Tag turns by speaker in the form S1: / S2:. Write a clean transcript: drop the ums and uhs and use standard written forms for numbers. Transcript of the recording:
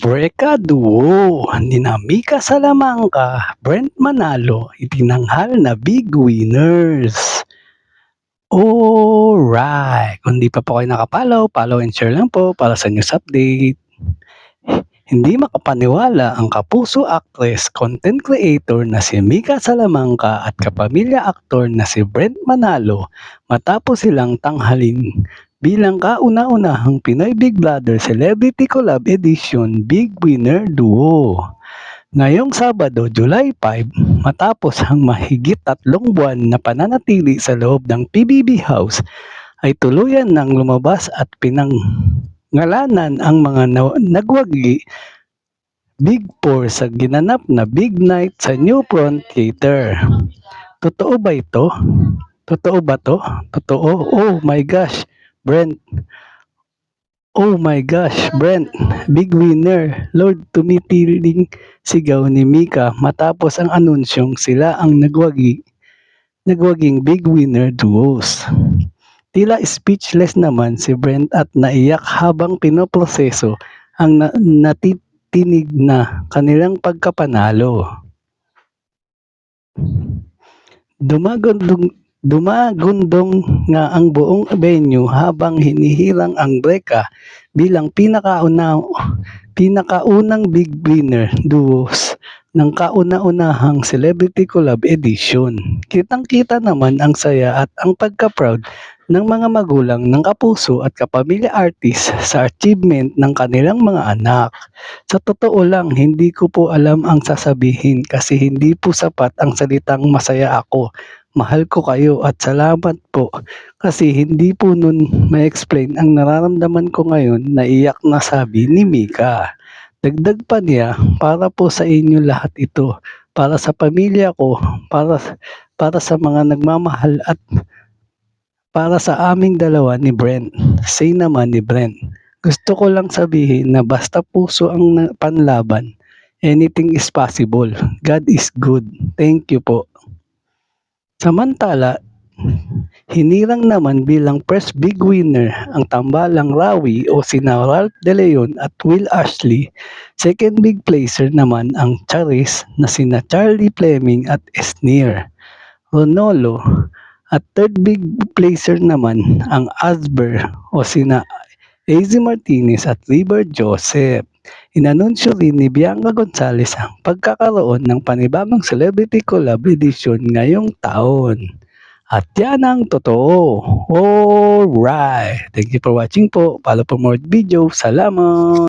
S1: Breka Duo nina Mika Salamanca, Brent Manalo itinanghal na big winners. Alright, kung di pa po kayo nakapollow, follow and share lang po para sa news update. Hindi makapaniwala ang kapuso actress, content creator na si Mika Salamanca at kapamilya aktor na si Brent Manalo matapos silang tanghalin bilang kauna-unahang Pinoy Big Brother Celebrity Collab Edition Big Winner Duo. Ngayong Sabado, July 5, matapos ang mahigit 3 buwan na pananatili sa loob ng PBB House, ay tuluyan nang lumabas at pinangalanan ang mga nagwagi Big Four sa ginanap na Big Night sa Newfront Theater. Totoo ba ito? Totoo ba to? Totoo? Oh my gosh, Brent. Oh my gosh, Brent. Big winner. Lord, tumitiling sigaw ni Mika matapos ang anunsyong sila ang nagwaging big winner duos. Tila speechless naman si Brent at naiyak habang pinoproseso ang natitinig na kanilang pagkapanalo. Dumagundong nga ang buong venue habang hinihirang ang Breka bilang pinakaunang big winner duos ng kauna-unahang Celebrity Collab Edition. Kitang-kita naman ang saya at ang pagka-proud ng mga magulang ng kapuso at kapamilya artist sa achievement ng kanilang mga anak. Sa totoo lang, hindi ko po alam ang sasabihin kasi hindi po sapat ang salitang masaya ako. Mahal ko kayo at salamat po kasi hindi po nun ma-explain ang nararamdaman ko ngayon, naiyak na sabi ni Mika. Dagdag pa niya, para po sa inyo lahat ito, para sa pamilya ko, para sa mga nagmamahal at para sa aming dalawa ni Brent. Say naman ni Brent. Gusto ko lang sabihin na basta puso ang panlaban, anything is possible. God is good. Thank you po. Samantala, hinirang naman bilang first big winner ang tambalang Rawi o sina Ralph De Leon at Will Ashley. Second big placer naman ang Charis na sina Charlie Fleming at Esnir Ronolo. At third big placer naman ang Asber o sina AZ Martinez at River Joseph. Inanunsyo rin ni Bianca Gonzalez ang pagkakaroon ng panibagong Celebrity Collab Edition ngayong taon. At yan ang totoo. Alright. Thank you for watching po. Follow for more video. Salamat.